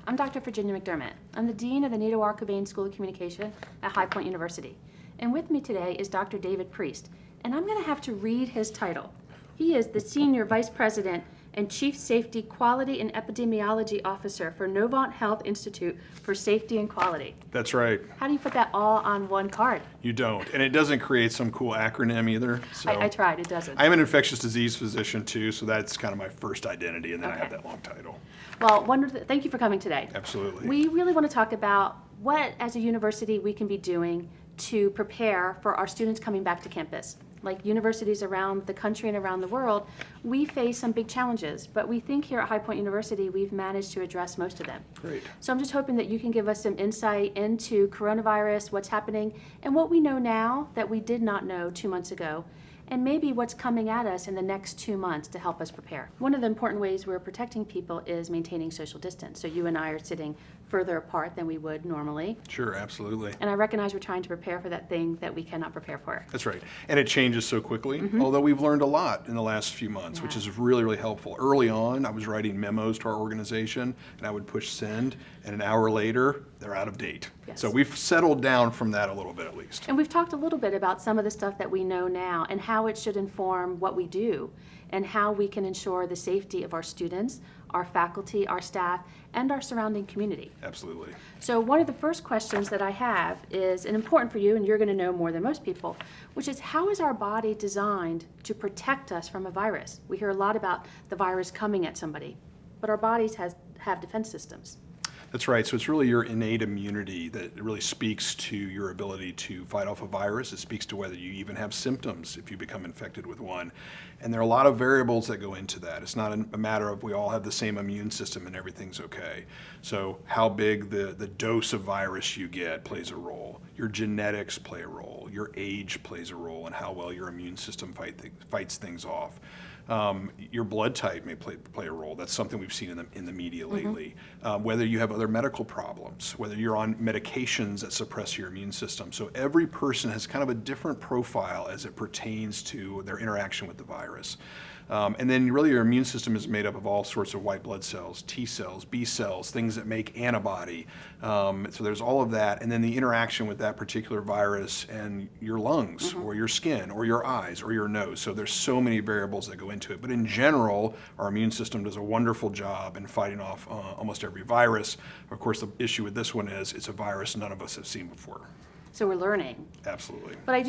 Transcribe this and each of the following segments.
I'm Dr. Virginia McDermott. I'm the Dean of the Nito R. Cobain School of Communication at High Point University. And with me today is Dr. David Priest, and I'm going to have to read his title. He is the Senior Vice President and Chief Safety Quality and Epidemiology Officer for Novant Health Institute for Safety and Quality. That's right. How do you put that all on one card? You don't. And it doesn't create some cool acronym either. So I tried, it doesn't. I'm an infectious disease physician too, so that's kind of my first identity, and then I have Okay. that long title. Well, thank you for coming today. Absolutely. We really want to talk about what, as a university, we can be doing to prepare for our students coming back to campus. Like universities around the country and around the world, we face some big challenges, but we think here at High Point University we've managed to address most of them. Great. So I'm just hoping that you can give us some insight into coronavirus, what's happening, and what we know now that we did not know 2 months ago, and maybe what's coming at us in the next 2 months to help us prepare. One of the important ways we're protecting people is maintaining social distance. So you and I are sitting further apart than we would normally. Sure, absolutely. And I recognize we're trying to prepare for that thing that we cannot prepare for. That's right. And it changes so quickly, although we've learned a lot in the last few months, which is really, really helpful. Early on, I was writing memos to our organization, and I would push send, and an hour later, they're out of date. Yes. So we've settled down from that a little bit at least. And we've talked a little bit about some of the stuff that we know now and how it should inform what we do and how we can ensure the safety of our students, our faculty, our staff, and our surrounding community. Absolutely. So one of the first questions that I have is, and important for you, and you're going to know more than most people, which is how is our body designed to protect us from a virus? We hear a lot about the virus coming at somebody, but our bodies have defense systems. That's right. So it's really your innate immunity that really speaks to your ability to fight off a virus. It speaks to whether you even have symptoms if you become infected with one. And there are a lot of variables that go into that. It's not a matter of we all have the same immune system and everything's okay. So how big the dose of virus you get plays a role. Your genetics play a role. Your age plays a role in how well your immune system fights things off. Your blood type may play a role. That's something we've seen in the media lately. Whether you have other medical problems, whether you're on medications that suppress your immune system. So every person has kind of a different profile as it pertains to their interaction with the virus. And then really your immune system is made up of all sorts of white blood cells, T cells, B cells, things that make antibody. So there's all of that. And then the interaction with that particular virus and your lungs or your skin or your eyes or your nose. So there's so many variables that go into it. But in general, our immune system does a wonderful job in fighting off almost every virus. Of course, the issue with this one is it's a virus none of us have seen before. So we're learning. Absolutely. But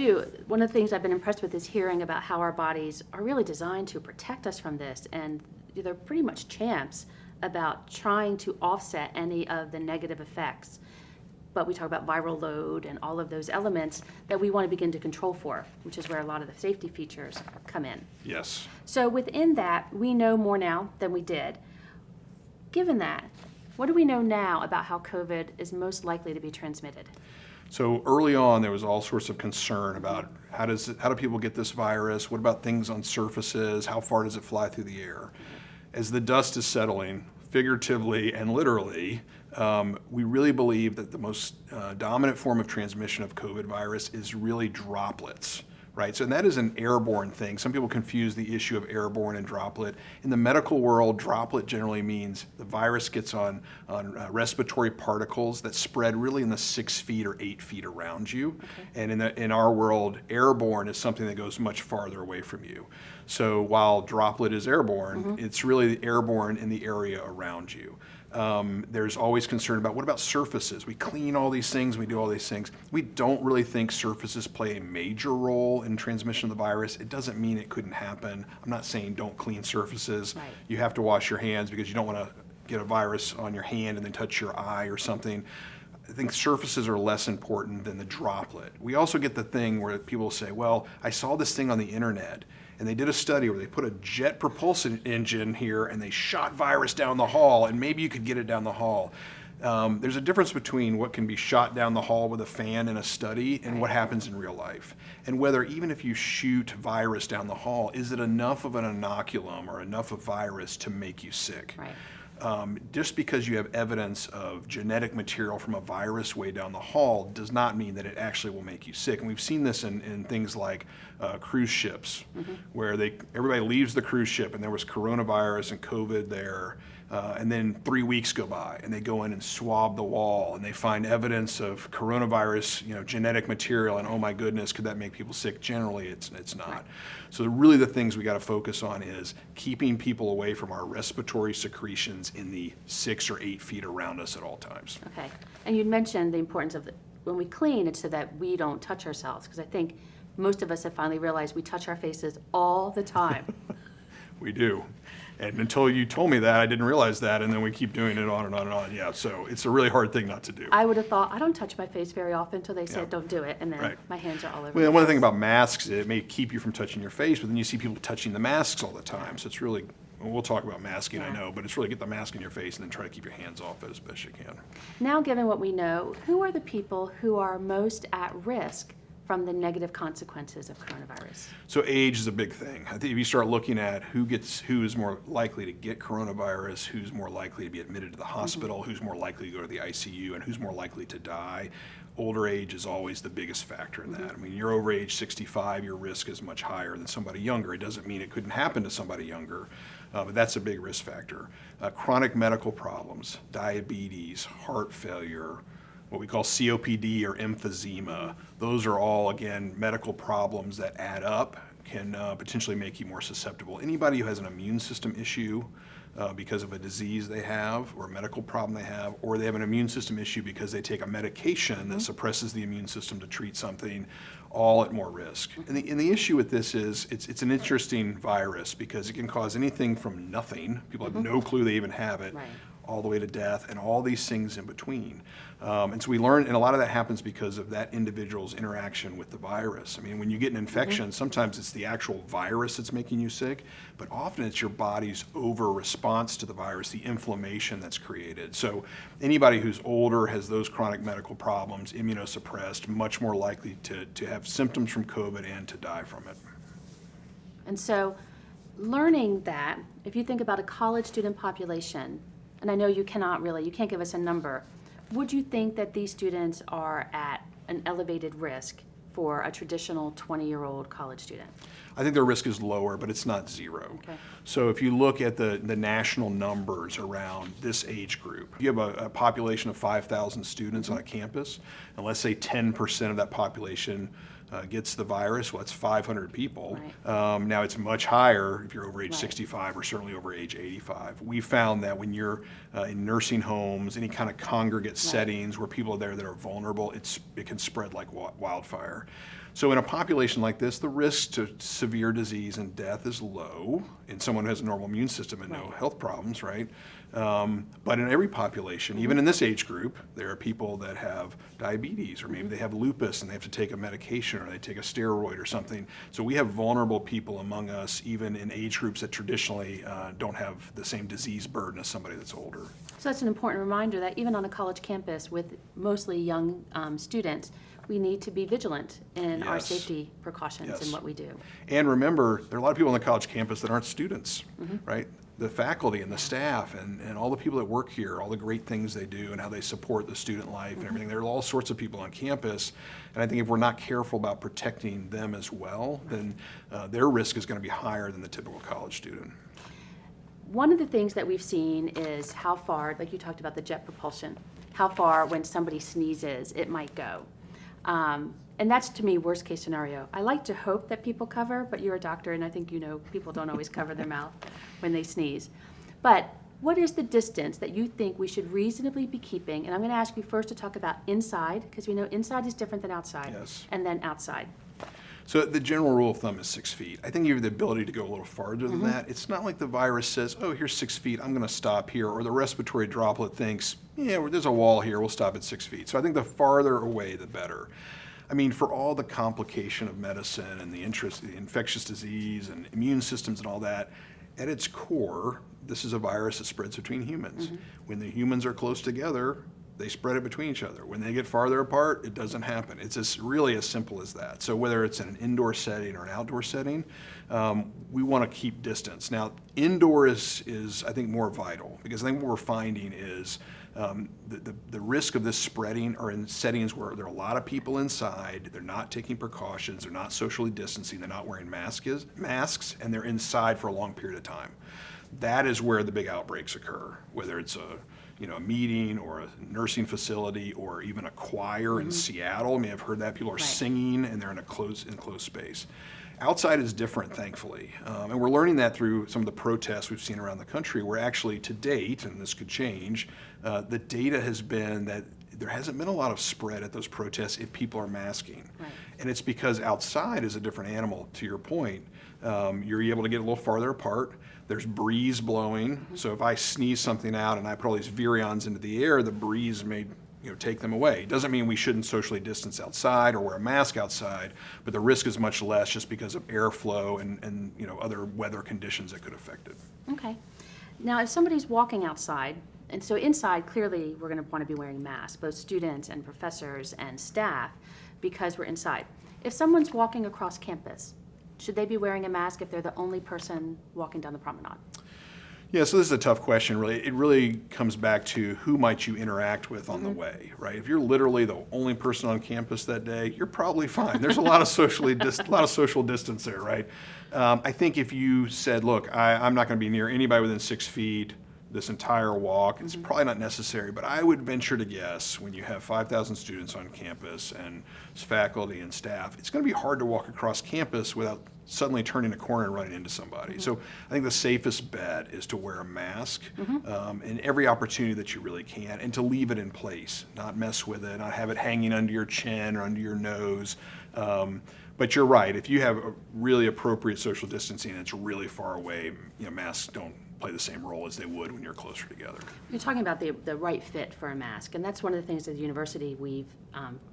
one of the things I've been impressed with is hearing about how our bodies are really designed to protect us from this, and they're pretty much champs about trying to offset any of the negative effects. But we talk about viral load and all of those elements that we want to begin to control for, which is where a lot of the safety features come in. Yes. So within that, we know more now than we did. Given that, what do we know now about how COVID is most likely to be transmitted? So early on, there was all sorts of concern about how do people get this virus? What about things on surfaces? How far does it fly through the air? As the dust is settling, figuratively and literally, we really believe that the most dominant form of transmission of COVID virus is really droplets. Right, so and that is an airborne thing. Some people confuse the issue of airborne and droplet. In the medical world, droplet generally means the virus gets on respiratory particles that spread really in the 6 feet or 8 feet around you. Okay. And in our world, airborne is something that goes much farther away from you. So while droplet is airborne, it's really airborne in the area around you. There's always concern about what about surfaces? We clean all these things, we do all these things. We don't really think surfaces play a major role in transmission of the virus. It doesn't mean it couldn't happen. I'm not saying don't clean surfaces. Right. You have to wash your hands because you don't want to get a virus on your hand and then touch your eye or something. I think surfaces are less important than the droplet. We also get the thing where people say, well, I saw this thing on the internet. And they did a study where they put a jet propulsion engine here and they shot virus down the hall, and maybe you could get it down the hall. There's a difference between what can be shot down the hall with a fan in a study and what happens in real life. And whether even if you shoot virus down the hall, is it enough of an inoculum or enough of virus to make you sick? Right. Just because you have evidence of genetic material from a virus way down the hall does not mean that it actually will make you sick. And we've seen this in things like cruise ships, where everybody leaves the cruise ship and there was coronavirus and COVID there. and then 3 weeks go by and they go in and swab the wall and they find evidence of coronavirus, genetic material, and oh my goodness, could that make people sick? Generally, it's not. So really the things we got to focus on is keeping people away from our respiratory secretions in the 6 or 8 feet around us at all times. Okay. And you'd mentioned the importance of when we clean, it's so that we don't touch ourselves, because I think most of us have finally realized we touch our faces all the time. We do. And until you told me that, I didn't realize that, and then we keep doing it on and on and on. Yeah, so it's a really hard thing not to do. I would have thought, I don't touch my face very often until they said, Yeah. don't do it, and then Right. my hands are all over. Well, one thing about masks, it may keep you from touching your face, but then you see people touching the masks all the time. So it's really, we'll talk about masking, I Yeah. know, but it's really get the mask in your face and then try to keep your hands off it as best you can. Now, given what we know, who are the people who are most at risk from the negative consequences of coronavirus? So age is a big thing. I think if you start looking at who is more likely to get coronavirus, who's more likely to be admitted to the hospital, who's more likely to go to the ICU, and who's more likely to die, older age is always the biggest factor in that. I mean, you're over age 65, your risk is much higher than somebody younger. It doesn't mean it couldn't happen to somebody younger, but that's a big risk factor. Chronic medical problems, diabetes, heart failure, what we call COPD or emphysema. Those are all, again, medical problems that add up, can potentially make you more susceptible. Anybody who has an immune system issue because of a disease they have or a medical problem they have, or they have an immune system issue because they take a medication that suppresses the immune system to treat something, all at more risk. And the issue with this is it's an interesting virus because it can cause anything from nothing, people have no clue they even have it, Right. all the way to death, and all these things in between. And so we learn, and a lot of that happens because of that individual's interaction with the virus. I mean, when you get an infection, sometimes it's the actual virus that's making you sick, but often it's your body's over-response to the virus, the inflammation that's created. So anybody who's older, has those chronic medical problems, immunosuppressed, much more likely to have symptoms from COVID and to die from it. And so, learning that, if you think about a college student population, and I know you can't give us a number, would you think that these students are at an elevated risk for a traditional 20-year-old college student? I think their risk is lower, but it's not zero. Okay. So if you look at the national numbers around this age group, you have a population of 5,000 students on a campus, and let's say 10% of that population gets the virus, well, that's 500 people. Right. Now, it's much higher if you're over age Right. 65 or certainly over age 85. We found that when you're in nursing homes, any kind of congregate settings where people are there that are vulnerable, it can spread like wildfire. So in a population like this, the risk to severe disease and death is low in someone who has a normal immune system and no Right. health problems, right? But in every population, even in this age group, there are people that have diabetes, or maybe they have lupus and they have to take a medication, or they take a steroid or something. So we have vulnerable people among us, even in age groups that traditionally don't have the same disease burden as somebody that's older. So that's an important reminder that even on a college campus with mostly young students, we need to be vigilant in our Yes. safety precautions Yes. in what we do. And remember, there are a lot of people on the college campus that aren't students, right? The faculty and the staff and all the people that work here, all the great things they do and how they support the student life and everything. There are all sorts of people on campus. And I think if we're not careful about protecting them as well, then their risk is going to be higher than the typical college student. One of the things that we've seen is how far, like you talked about the jet propulsion, how far when somebody sneezes it might go. And that's, to me, worst case scenario. I like to hope that people cover, but you're a doctor and I think you know people don't always cover their mouth when they sneeze. But what is the distance that you think we should reasonably be keeping? And I'm going to ask you first to talk about inside, because we know inside is different than outside. Yes. And then outside. So the general rule of thumb is 6 feet. I think you have the ability to go a little farther than that. It's not like the virus says, oh, here's 6 feet, I'm going to stop here. Or the respiratory droplet thinks, yeah, there's a wall here, we'll stop at 6 feet. So I think the farther away, the better. I mean, for all the complication of medicine and the interest, the infectious disease and immune systems and all that, at its core, this is a virus that spreads between humans. When the humans are close together, they spread it between each other. When they get farther apart, it doesn't happen. It's really as simple as that. So whether it's in an indoor setting or an outdoor setting, we want to keep distance. Now, indoor is I think, more vital, because I think what we're finding is the risk of this spreading are in settings where there are a lot of people inside, they're not taking precautions, they're not socially distancing, they're not wearing masks, and they're inside for a long period of time. that is where the big outbreaks occur, whether it's a meeting or a nursing facility or even a choir in Seattle. You may have heard that. People are singing and they're in a enclosed space. Outside is different, thankfully. And we're learning that through some of the protests we've seen around the country, where actually to date, and this could change, the data has been that there hasn't been a lot of spread at those protests if people are masking. Right. And it's because outside is a different animal, to your point. You're able to get a little farther apart. There's breeze blowing. So if I sneeze something out and I put all these virions into the air, the breeze may take them away. It doesn't mean we shouldn't socially distance outside or wear a mask outside, but the risk is much less just because of airflow and other weather conditions that could affect it. Okay. Now, if somebody's walking outside, and so inside, clearly, we're going to want to be wearing masks, both students and professors and staff, because we're inside. If someone's walking across campus, should they be wearing a mask if they're the only person walking down the promenade? Yeah, so this is a tough question, really. It really comes back to who might you interact with on the way, right? If you're literally the only person on campus that day, you're probably fine. There's a lot of social distance there, right? I think if you said, look, I'm not going to be near anybody within 6 feet this entire walk, it's probably not necessary, but I would venture to guess when you have 5,000 students on campus and faculty and staff, it's going to be hard to walk across campus without suddenly turning a corner and running into somebody. So I think the safest bet is to wear a mask in every opportunity that you really can, and to leave it in place, not mess with it, not have it hanging under your chin or under your nose. But you're right, if you have a really appropriate social distancing and it's really far away, masks don't play the same role as they would when you're closer together. You're talking about the right fit for a mask, and that's one of the things at the university we've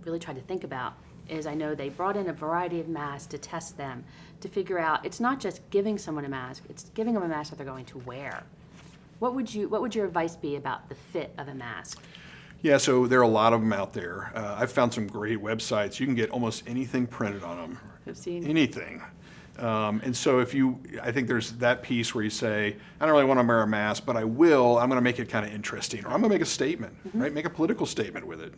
really tried to think about. Is I know they brought in a variety of masks to test them, to figure out it's not just giving someone a mask, it's giving them a mask that they're going to wear. What would your advice be about the fit of a mask? Yeah, so there are a lot of them out there. I've found some great websites. You can get almost anything printed on them. I've seen anything. And so I think there's that piece where you say, I don't really want to wear a mask, but I'm going to make it kind of interesting, or I'm going to make a statement, right? Make a political statement with it.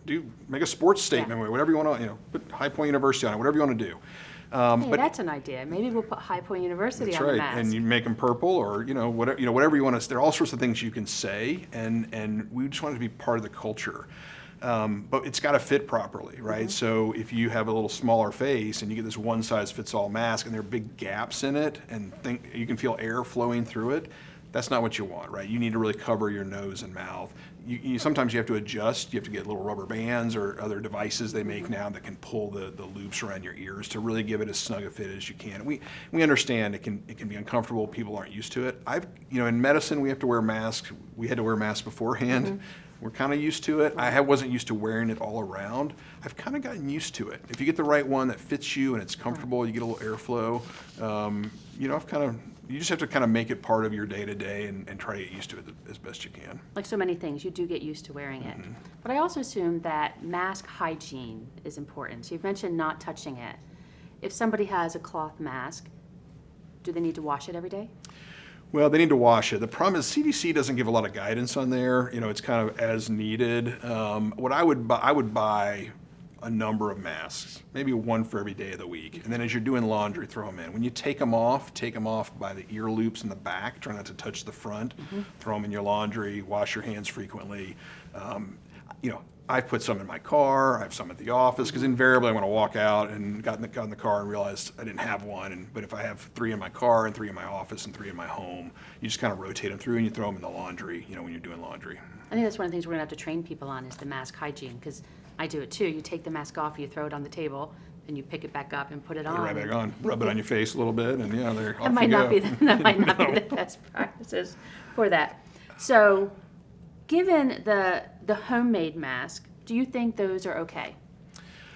Make a sports statement with it, whatever you want to, put High Point University on it, whatever you want to do. Hey, that's an idea. Maybe we'll put High Point University That's on right. the mask. And you make them purple, or whatever you want to. There are all sorts of things you can say, and we just want it to be part of the culture. But it's got to fit properly, right? So if you have a little smaller face and you get this one-size-fits-all mask and there are big gaps in it and you can feel air flowing through it, that's not what you want, right? You need to really cover your nose and mouth. Sometimes you have to adjust. You have to get little rubber bands or other devices they make now that can pull the loops around your ears to really give it as snug a fit as you can. We understand it can be uncomfortable. People aren't used to it. In medicine we have to wear masks. We had to wear masks beforehand. We're kind of used to it. I wasn't used to wearing it all around. I've kind of gotten used to it. If you get the right one that fits you and it's comfortable, you get a little airflow. You just have to kind of make it part of your day-to-day and try to get used to it as best you can. Like so many things, you do get used to wearing it. But I also assume that mask hygiene is important. So you've mentioned not touching it. If somebody has a cloth mask, do they need to wash it every day? Well, they need to wash it. The problem is CDC doesn't give a lot of guidance on there. It's kind of as needed. What I would buy a number of masks, maybe one for every day of the week. And then as you're doing laundry, throw them in. When you take them off by the ear loops in the back. Try not to touch the front. Throw them in your laundry. Wash your hands frequently. I've put some in my car. I have some at the office because invariably I want to walk out and got in the car and realized I didn't have one. But if I have 3 in my car and 3 in my office and 3 in my home, you just kind of rotate them through and you throw them in the laundry. When you're doing laundry. I think that's one of the things we're going to have to train people on is the mask hygiene, because I do it too. You take the mask off, you throw it on the table, and you pick it back up and put it on. Put it right back on. Rub it on your face a little bit, and there off That might you not go. that might not be the best practices for that. So, given the homemade mask, do you think those are okay?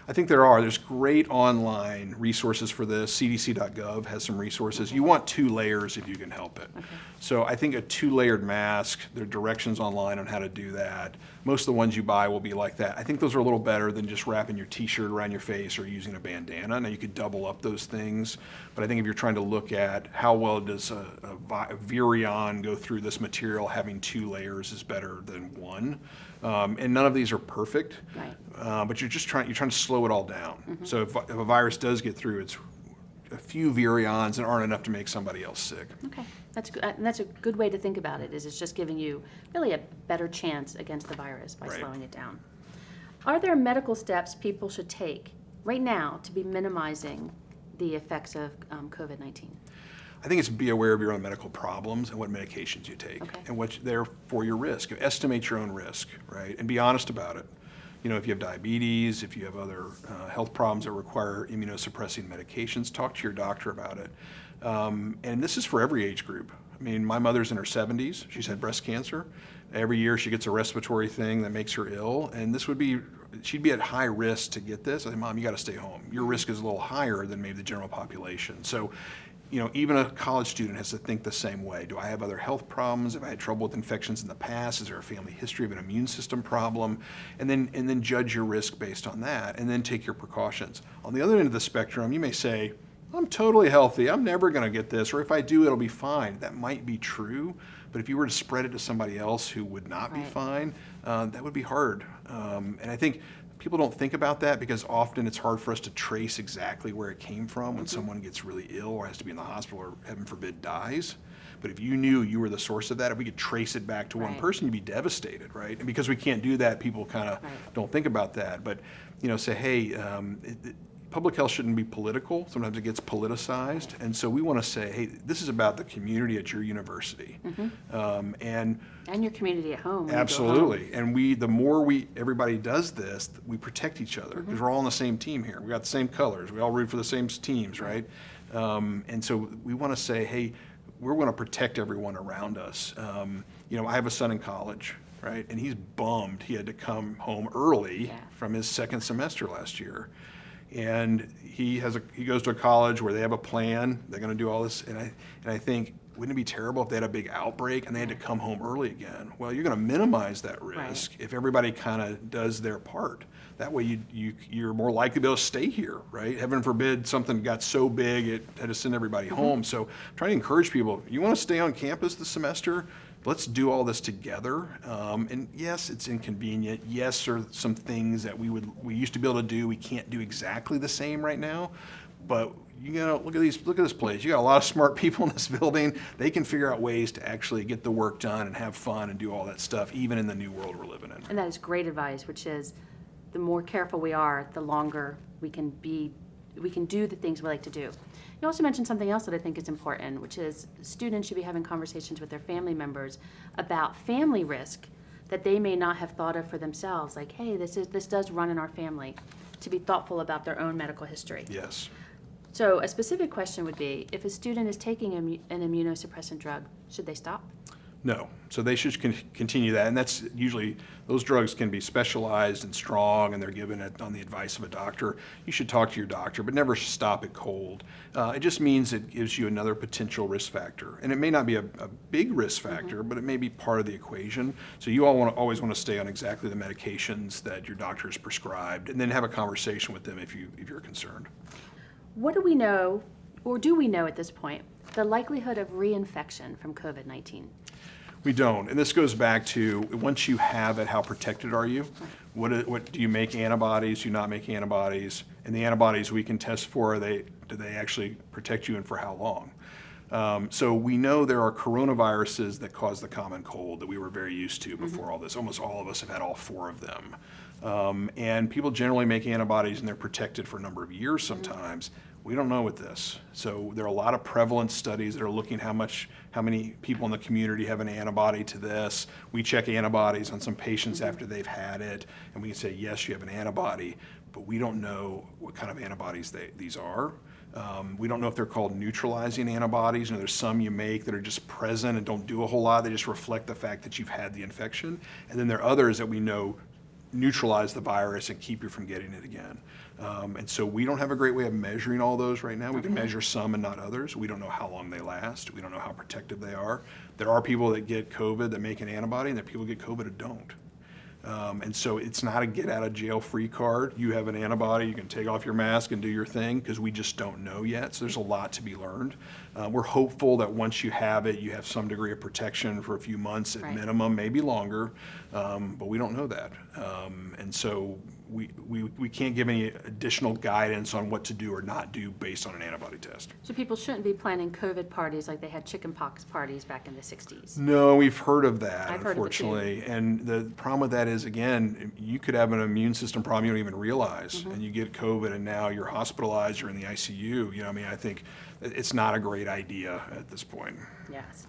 I think there are. There's great online resources for this. CDC.gov has some resources. You want 2 layers if you can help it. Okay. So I think a 2-layered mask, there are directions online on how to do that. Most of the ones you buy will be like that. I think those are a little better than just wrapping your t-shirt around your face or using a bandana. Now you could double up those things, but I think if you're trying to look at how well does a virion go through this material, having 2 layers is better than 1. And none of these are perfect, Right. but you're trying to slow it all down. So if a virus does get through, it's a few virions and aren't enough to make somebody else sick. Okay. That's good, and that's a good way to think about it. Is it's just giving you really a better chance against the virus by Right. slowing it down. Are there medical steps people should take right now to be minimizing the effects of COVID-19? I think it's be aware of your own medical problems and what medications you take, Okay. and what's there for your risk. Estimate your own risk, right? And be honest about it. You know, if you have diabetes, if you have other health problems that require immunosuppressing medications, talk to your doctor about it. And this is for every age group. I mean, my mother's in her 70s. She's had breast cancer. Every year she gets a respiratory thing that makes her ill, and she'd be at high risk to get this. I said, Mom, you got to stay home. Your risk is a little higher than maybe the general population. So, you know, even a college student has to think the same way. Do I have other health problems? Have I had trouble with infections in the past? Is there a family history of an immune system problem? And then judge your risk based on that, and then take your precautions. On the other end of the spectrum, you may say, I'm totally healthy. I'm never going to get this, or if I do, it'll be fine. That might be true, but if you were to spread it to somebody else who would not be Right. fine, that would be hard. And I think people don't think about that because often it's hard for us to trace exactly where it came from when someone gets really ill or has to be in the hospital or, heaven forbid, dies. But if you knew you were the source of that, if we could trace it back to one Right. person, you'd be devastated, right? And because we can't do that, people kind of Right. don't think about that. But, you know, say, hey, public health shouldn't be political. Sometimes it gets politicized. And so we want to say, hey, this is about the community at your university. And And your community at home. when you go home. absolutely. And the more everybody does this, we protect each other because we're all on the same team here. We got the same colors. We all root for the same teams, right? And so we want to say, hey, we're going to protect everyone around us. You know, I have a son in college, right? And he's bummed he had to come home early Yeah. from his second semester last year. And he goes to a college where they have a plan. They're going to do all this, and I think, wouldn't it be terrible if they had a big outbreak and they had to come home early again? Well, you're going to minimize that risk Right. if everybody kind of does their part. That way, you're more likely to be able to stay here, right? Heaven forbid something got so big it had to send everybody home. So, I'm trying to encourage people. You want to stay on campus this semester? Let's do all this together. And yes, it's inconvenient. Yes, there are some things that we used to be able to do. We can't do exactly the same right now. But you know, look at this place. You got a lot of smart people in this building. They can figure out ways to actually get the work done and have fun and do all that stuff, even in the new world we're living in. And that is great advice, which is the more careful we are, the longer we can do the things we like to do. You also mentioned something else that I think is important, which is students should be having conversations with their family members about family risk that they may not have thought of for themselves. Like, hey, this does run in our family. To be thoughtful about their own medical history. Yes. So a specific question would be, if a student is taking an immunosuppressant drug, should they stop? No. So they should continue that. And that's usually, those drugs can be specialized and strong, and they're given on the advice of a doctor. You should talk to your doctor, but never stop it cold. It just means it gives you another potential risk factor. And it may not be a big risk factor, but it may be part of the equation. So you always want to stay on exactly the medications that your doctor has prescribed, and then have a conversation with them if you're concerned. What do we know, or do we know at this point, the likelihood of reinfection from COVID-19? We don't, and this goes back to, once you have it, how protected are you? What do you make antibodies? Do you not make antibodies? And the antibodies we can test for, do they actually protect you, and for how long? So we know there are coronaviruses that cause the common cold that we were very used to before all this. Almost all of us have had all 4 of them. And people generally make antibodies and they're protected for a number of years sometimes. We don't know with this. So there are a lot of prevalence studies that are looking how many people in the community have an antibody to this. We check antibodies on some patients after they've had it, and we can say, yes, you have an antibody, but we don't know what kind of antibodies these are. We don't know if they're called neutralizing antibodies. You know, there's some you make that are just present and don't do a whole lot. They just reflect the fact that you've had the infection. And then there are others that we know neutralize the virus and keep you from getting it again. And so we don't have a great way of measuring all those right now. We can measure some and not others. We don't know how long they last. We don't know how protective they are. There are people that get COVID that make an antibody, and there are people that get COVID that don't. And so it's not a get out of jail free card. You have an antibody, you can take off your mask and do your thing, because we just don't know yet. So there's a lot to be learned. We're hopeful that once you have it, you have some degree of protection for a few months at Right. minimum, maybe longer, but we don't know that. And so we can't give any additional guidance on what to do or not do based on an antibody test. So people shouldn't be planning COVID parties like they had chickenpox parties back in the 60s. No, we've heard of that, I've heard of it too. unfortunately. And the problem with that is, again, you could have an immune system problem you don't even realize, and you get COVID, and now you're hospitalized, you're in the ICU. You know, I mean, I think it's not a great idea at this point. Yes.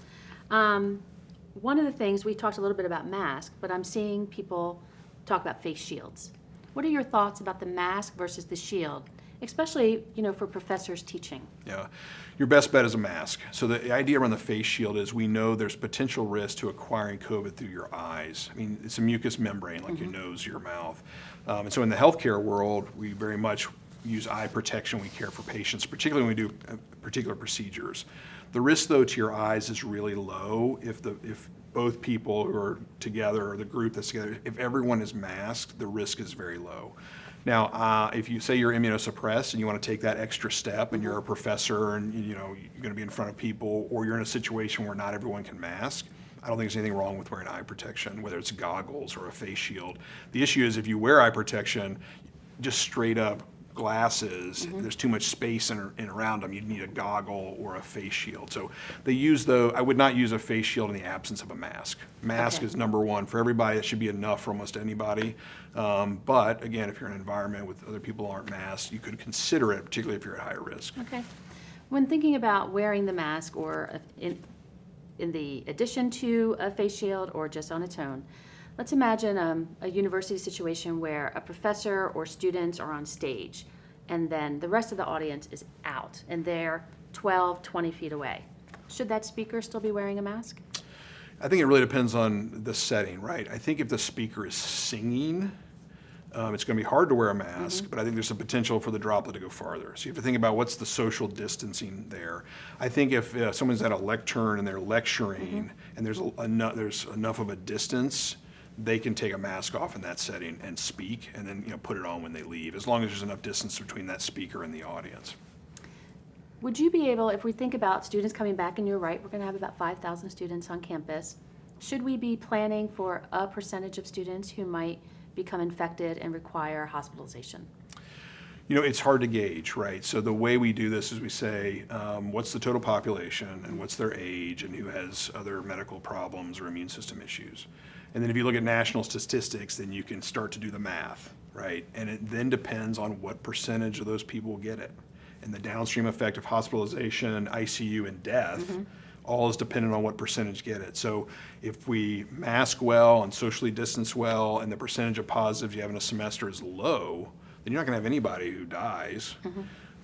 One of the things, we talked a little bit about masks, but I'm seeing people talk about face shields. What are your thoughts about the mask versus the shield, especially, for professors teaching? Yeah, your best bet is a mask. So the idea around the face shield is we know there's potential risk to acquiring COVID through your eyes. I mean, it's a mucous membrane like your nose, your mouth. And so in the healthcare world, we very much use eye protection. We care for patients, particularly when we do particular procedures. The risk, though, to your eyes is really low if both people who are together, or the group that's together, if everyone is masked, the risk is very low. Now, if you say you're immunosuppressed and you want to take that extra step, and you're a professor and you're going to be in front of people, or you're in a situation where not everyone can mask, I don't think there's anything wrong with wearing eye protection, whether it's goggles or a face shield. The issue is if you wear eye protection, just straight up glasses, there's too much space in around them. You'd need a goggle or a face shield. So they use I would not use a face shield in the absence of a mask. Mask is number one for everybody. It should be enough for almost anybody. But again, if you're in an environment with other people who aren't masked, you could consider it, particularly if you're at higher risk. Okay. When thinking about wearing the mask, or in the addition to a face shield or just on its own, let's imagine a university situation where a professor or students are on stage, and then the rest of the audience is out, and they're 12, 20 feet away. Should that speaker still be wearing a mask? I think it really depends on the setting, right? I think if the speaker is singing, it's going to be hard to wear a mask, but I think there's a potential for the droplet to go farther. So you have to think about what's the social distancing there. I think if someone's at a lectern and they're lecturing, and there's enough of a distance, they can take a mask off in that setting and speak, and then put it on when they leave, as long as there's enough distance between that speaker and the audience. Would you be able, if we think about students coming back, and you're right, we're going to have about 5,000 students on campus, should we be planning for a percentage of students who might become infected and require hospitalization? It's hard to gauge, right? So the way we do this is we say, what's the total population, and what's their age, and who has other medical problems or immune system issues. And then if you look at national statistics, then you can start to do the math, right? And it then depends on what percentage of those people get it. And the downstream effect of hospitalization, ICU, and death, all is dependent on what percentage get it. So if we mask well and socially distance well, and the percentage of positives you have in a semester is low, then you're not going to have anybody who dies.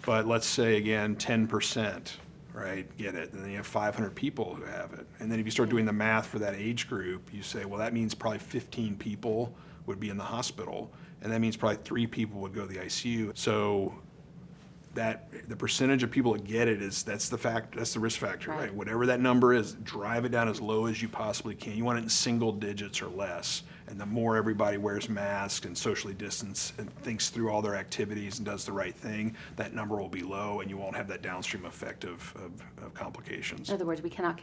But let's say, again, 10%, right, get it, and then you have 500 people who have it. And then if you start doing the math for that age group, you say, well, that means probably 15 people would be in the hospital, and that means probably 3 people would go to the ICU. So that the percentage of people that get it that's the risk factor, right? Whatever that number is, drive it down as low as you possibly can. You want it in single digits or less. And the more everybody wears masks and socially distance and thinks through all their activities and does the right thing, that number will be low, and you won't have that downstream effect of complications. In other words, we cannot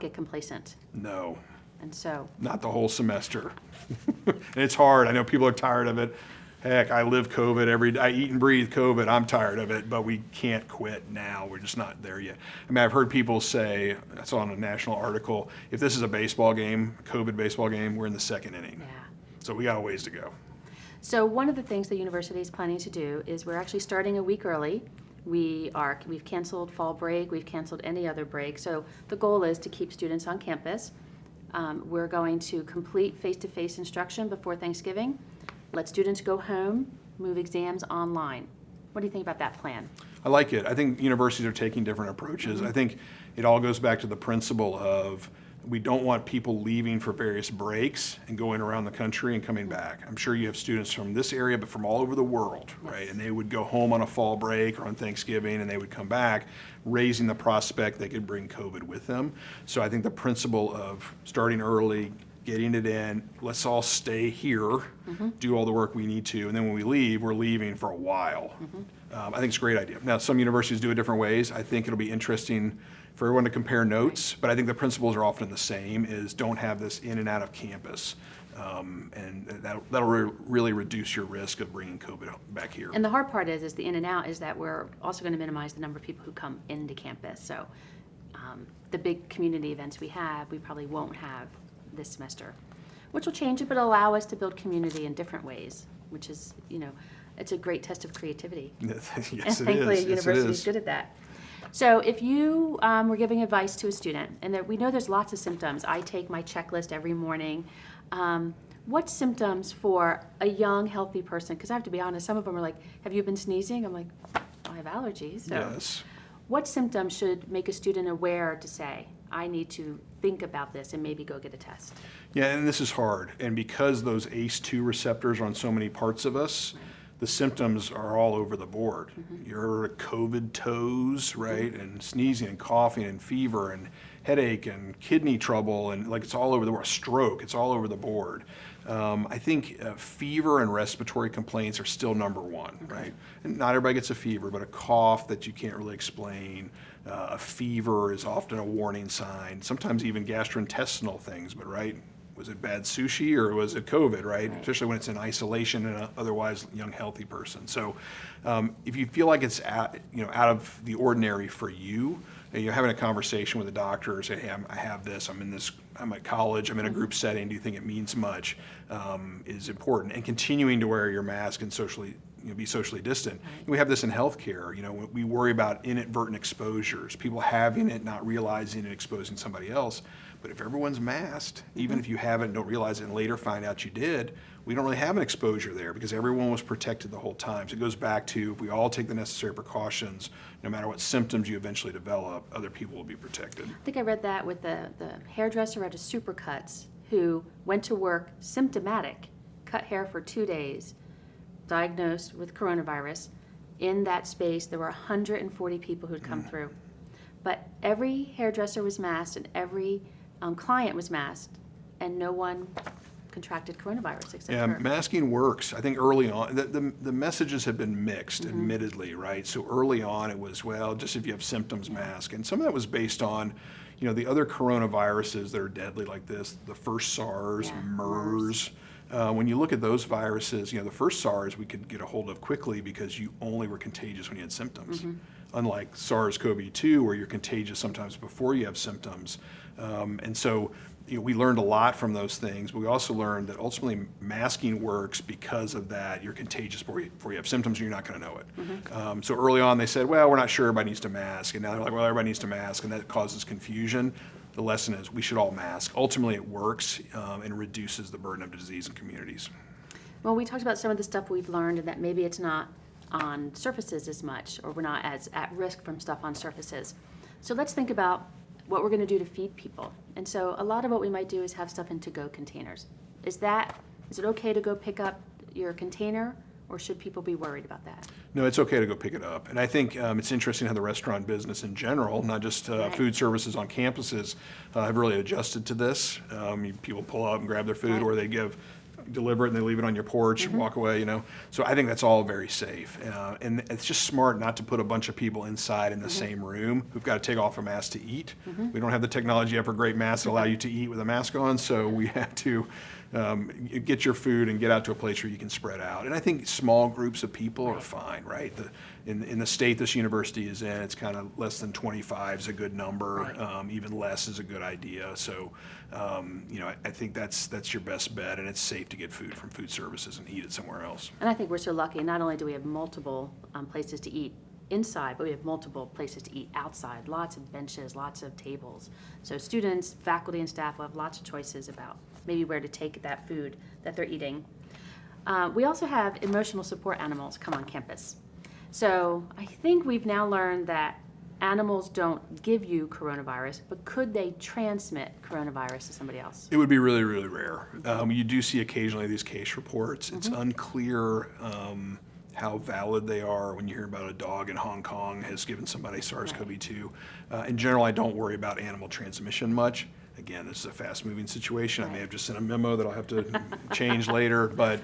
get complacent. No. And so. Not the whole semester. And it's hard. I know people are tired of it. Heck, I live COVID every day. I eat and breathe COVID. I'm tired of it, but we can't quit now. We're just not there yet. I mean, I've heard people say, I saw in a national article, if this is a baseball game, COVID baseball game, we're in the second inning. Yeah. So we got a ways to go. So one of the things the university is planning to do is we're actually starting a week early. We've canceled fall break. We've canceled any other break. So the goal is to keep students on campus. We're going to complete face-to-face instruction before Thanksgiving. Let students go home, move exams online. What do you think about that plan? I like it. I think universities are taking different approaches. I think it all goes back to the principle of we don't want people leaving for various breaks and going around the country and coming back. I'm sure you have students from this area, but from all over the world, right? And they would go home on a fall break or on Thanksgiving, and they would come back, raising the prospect they could bring COVID with them. So I think the principle of starting early, getting it in, let's all stay here, do all the work we need to, and then when we leave, we're leaving for a while. I think it's a great idea. Now, some universities do it different ways. I think it'll be interesting for everyone to compare notes, but I think the principles are often the same, is don't have this in and out of campus. And that'll really reduce your risk of bringing COVID back here. And the hard part is the in and out is that we're also going to minimize the number of people who come into campus. So the big community events we probably won't have this semester, which will change it, but allow us to build community in different ways, which is, it's a great test of creativity. Yes, And it is. thankfully, Yes, it university is is. good at that. So if you were giving advice to a student, and we know there's lots of symptoms. I take my checklist every morning. What symptoms for a young, healthy person? Because I have to be honest, some of them are like, have you been sneezing? I'm like, I have allergies. So Yes. what symptoms should make a student aware to say, I need to think about this and maybe go get a test? Yeah, and this is hard. And because those ACE2 receptors are on so many parts of us, the symptoms are all over the board. Your COVID toes, right? And sneezing and coughing and fever and headache and kidney trouble, and like it's all over the board. Stroke, it's all over the board. I think fever and respiratory complaints are still number one, right? And not everybody gets a fever, but a cough that you can't really explain, a fever is often a warning sign. Sometimes even gastrointestinal things, but right? Was it bad sushi or was it COVID, right? Especially when it's in isolation in an otherwise young, healthy person. So if you feel like it's out of the ordinary for you, and you're having a conversation with a doctor, say, hey, I have this, I'm at college, I'm in a group setting, do you think it means much, is important. And continuing to wear your mask and be socially distant. And we have this in healthcare. We worry about inadvertent exposures, people having it, not realizing it, exposing somebody else. But if everyone's masked, even if you have it and don't realize it and later find out you did, we don't really have an exposure there because everyone was protected the whole time. So it goes back to, if we all take the necessary precautions, no matter what symptoms you eventually develop, other people will be protected. I think I read that with the hairdresser at a Supercuts who went to work symptomatic, cut hair for 2 days, diagnosed with coronavirus. In that space, there were 140 people who'd come through. But every hairdresser was masked and every client was masked, and no one contracted coronavirus except her. Masking works. I think early on, the messages have been mixed, admittedly, right? So early on it was, well, just if you have symptoms, mask. And some of that was based on, the other coronaviruses that are deadly like this, the first SARS, MERS. When you look at those viruses, the first SARS we could get a hold of quickly because you only were contagious when you had symptoms. Unlike SARS-CoV-2, where you're contagious sometimes before you have symptoms. And so we learned a lot from those things, but we also learned that ultimately masking works because of that. You're contagious before you have symptoms and you're not going to know it. So early on they said, well, we're not sure everybody needs to mask. And now they're like, well, everybody needs to mask, and that causes confusion. The lesson is we should all mask. Ultimately it works and reduces the burden of disease in communities. Well, we talked about some of the stuff we've learned and that maybe it's not on surfaces as much, or we're not as at risk from stuff on surfaces. So let's think about what we're going to do to feed people. And so a lot of what we might do is have stuff in to-go containers. Is it okay to go pick up your container, or should people be worried about that? No, it's okay to go pick it up. And I think it's interesting how the restaurant business in general, not just food services on campuses, have really adjusted to this. People pull up and grab their food, or they deliver it and they leave it on your porch and walk away, So I think that's all very safe. And it's just smart not to put a bunch of people inside in the same room who've got to take off a mask to eat. We don't have the technology yet for great masks that allow you to eat with a mask on, so we have to get your food and get out to a place where you can spread out. And I think small groups of people are fine, right? In the state this university is in, it's kind of less than 25 is a good number. Even less is a good idea. So, I think that's your best bet, and it's safe to get food from food services and eat it somewhere else. And I think we're so lucky. Not only do we have multiple places to eat inside, but we have multiple places to eat outside. Lots of benches, lots of tables. So students, faculty, and staff will have lots of choices about maybe where to take that food that they're eating. We also have emotional support animals come on campus. So I think we've now learned that animals don't give you coronavirus, but could they transmit coronavirus to somebody else? It would be really, really rare. You do see occasionally these case reports. It's unclear how valid they are when you hear about a dog in Hong Kong has given somebody SARS-CoV-2. In general, I don't worry about animal transmission much. Again, this is a fast-moving situation. I may have just sent a memo that I'll have to change later, but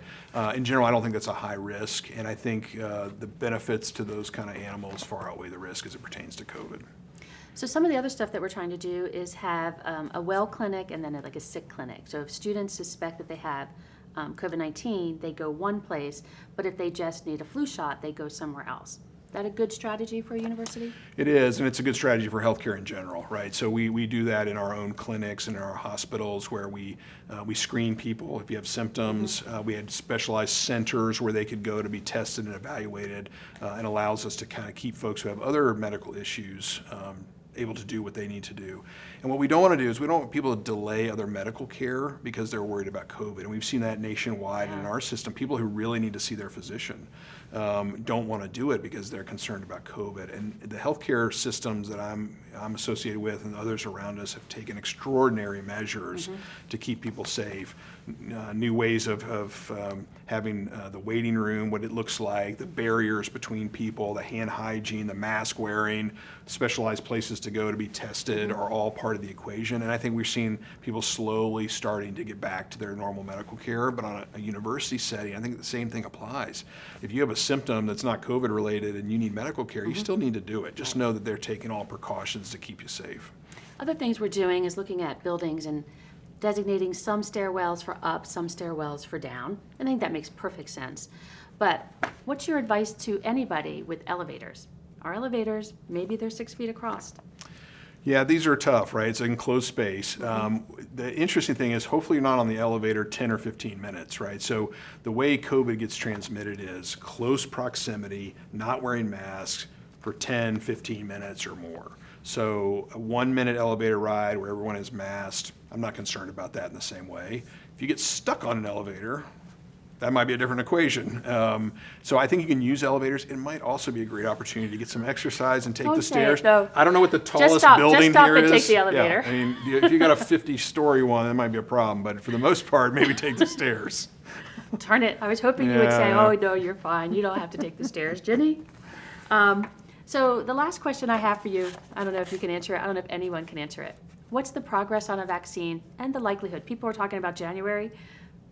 in general, I don't think that's a high risk, and I think the benefits to those kind of animals far outweigh the risk as it pertains to COVID. So some of the other stuff that we're trying to do is have a well clinic and then like a sick clinic. So if students suspect that they have COVID-19, they go one place, but if they just need a flu shot, they go somewhere else. Is that a good strategy for a university? It is, and it's a good strategy for healthcare in general, right? So we do that in our own clinics and in our hospitals where we screen people if you have symptoms. We had specialized centers where they could go to be tested and evaluated, and allows us to kind of keep folks who have other medical issues able to do what they need to do. And what we don't want to do is we don't want people to delay other medical care because they're worried about COVID. And we've seen that nationwide in our system. People who really need to see their physician don't want to do it because they're concerned about COVID. And the healthcare systems that I'm associated with and others around us have taken extraordinary measures to keep people safe. New ways of having the waiting room, what it looks like, the barriers between people, the hand hygiene, the mask wearing, specialized places to go to be tested are all part of the equation. And I think we're seeing people slowly starting to get back to their normal medical care. But on a university setting, I think the same thing applies. If you have a symptom that's not COVID related and you need medical care, you still need to do it. Just know that they're taking all precautions to keep you safe. Other things we're doing is looking at buildings and designating some stairwells for up, some stairwells for down. I think that makes perfect sense. But what's your advice to anybody with elevators? Our elevators, maybe they're 6 feet across. Yeah, these are tough, right? It's an enclosed space. The interesting thing is hopefully you're not on the elevator 10 or 15 minutes, right? So the way COVID gets transmitted is close proximity, not wearing masks for 10, 15 minutes or more. So a 1 minute elevator ride where everyone is masked, I'm not concerned about that in the same way. If you get stuck on an elevator, that might be a different equation. So I think you can use elevators. It might also be a great opportunity to get some exercise and take Don't the say stairs. it, though. I don't know what the tallest stop building here and is. take the elevator. Yeah, I mean, if you got a 50-story one, that might be a problem. But for the most part, maybe take the stairs. Darn it, I was hoping you would say, Yeah. oh, no, you're fine. You don't have to take the stairs. Jenny? So the last question I have for you, I don't know if you can answer it. I don't know if anyone can answer it. What's the progress on a vaccine and the likelihood? People are talking about January,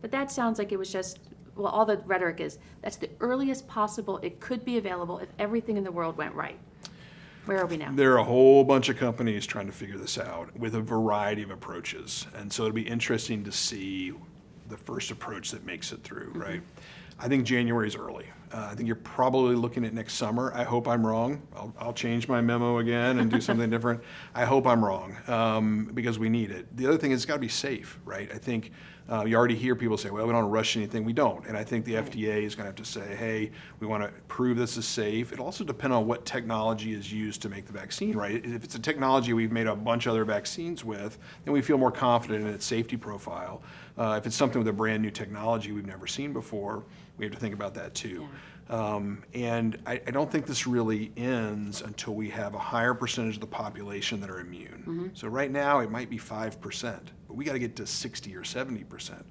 but that sounds like it was just, well, all the rhetoric is, that's the earliest possible it could be available if everything in the world went right. Where are we now? There are a whole bunch of companies trying to figure this out with a variety of approaches. And so it'll be interesting to see the first approach that makes it through, right? I think January is early. I think you're probably looking at next summer. I hope I'm wrong. I'll change my memo again and do something different. I hope I'm wrong because we need it. The other thing is it's got to be safe, right? I think you already hear people say, well, we don't rush anything. We don't. And I think the FDA is going to have to say, hey, we want to prove this is safe. It'll also depend on what technology is used to make the vaccine, right? If it's a technology we've made a bunch of other vaccines with, then we feel more confident in its safety profile. If it's something with a brand new technology we've never seen before, we have to think about that too. Yeah. And I don't think this really ends until we have a higher percentage of the population that are immune. So right now it might be 5%, but we got to get to 60 or 70%.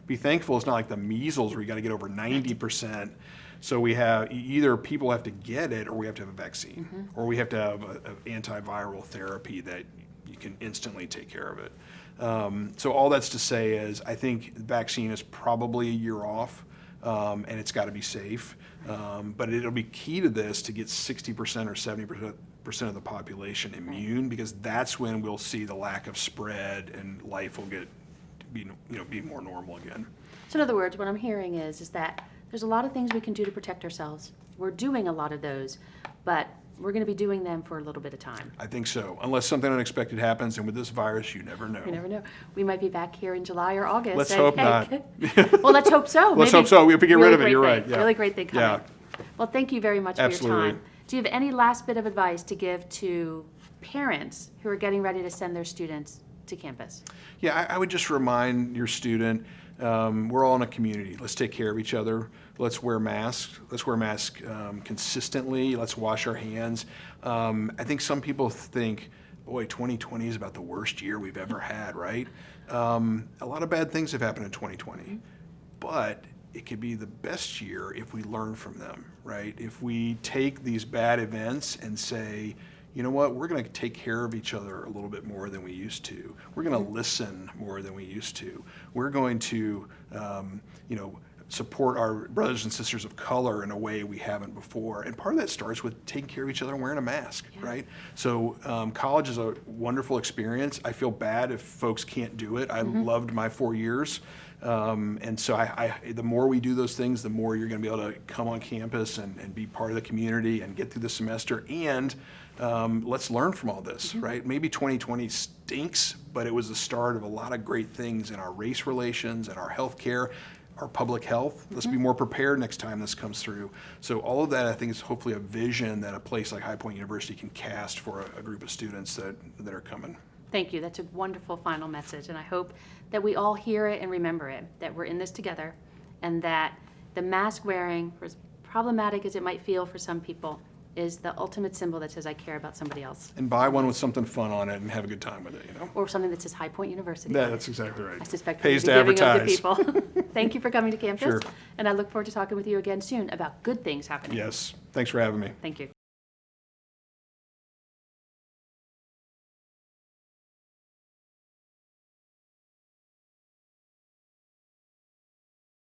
Be thankful it's not like the measles where you got to get over 90%. So we have either people have to get it or we have to have a vaccine or we have to have an antiviral therapy that you can instantly take care of it. So all that's to say is I think the vaccine is probably a year off. And it's got to be safe. But it'll be key to this to get 60% or 70% of the population immune because that's when we'll see the lack of spread and life will be more normal again. So in other words, what I'm hearing is that there's a lot of things we can do to protect ourselves. We're doing a lot of those, but we're going to be doing them for a little bit of time. I think so, unless something unexpected happens, and with this virus, you never know. You never know. We might be back here in July or August. Let's hope not. Well, let's hope so. Let's hope so. We have to get rid of it. You're thing. right. Yeah. Really great thing coming. Yeah. Well, thank you very much Absolutely. for your time. Do you have any last bit of advice to give to parents who are getting ready to send their students to campus? Yeah, I would just remind your student, we're all in a community. Let's take care of each other. Let's wear masks. Let's wear masks consistently. Let's wash our hands. I think some people think, boy, 2020 is about the worst year we've ever had, right? A lot of bad things have happened in 2020, but it could be the best year if we learn from them, right? If we take these bad events and say, you know what, we're going to take care of each other a little bit more than we used to. We're going to listen more than we used to. We're going to, support our brothers and sisters of color in a way we haven't before. And part of that starts with taking care of each other and wearing a mask, right? So college is a wonderful experience. I feel bad if folks can't do it. I loved my 4 years. And so the more we do those things, the more you're going to be able to come on campus and be part of the community and get through the semester. And let's learn from all this, right? Maybe 2020 stinks, but it was the start of a lot of great things in our race relations and our healthcare, our public health. Let's be more prepared next time this comes through. So all of that, I think, is hopefully a vision that a place like High Point University can cast for a group of students that are coming. Thank you. That's a wonderful final message, and I hope that we all hear it and remember it, that we're in this together, and that the mask wearing, as problematic as it might feel for some people, is the ultimate symbol that says I care about somebody else. And buy one with something fun on it and have a good time with it, you know? Or something that says High Point University. Yeah, that's exactly right. I suspect Pays we'll to be giving them to advertise. people. Thank you for coming to campus. Sure. And I look forward to talking with you again soon about good things happening. Yes. Thanks for having me. Thank you.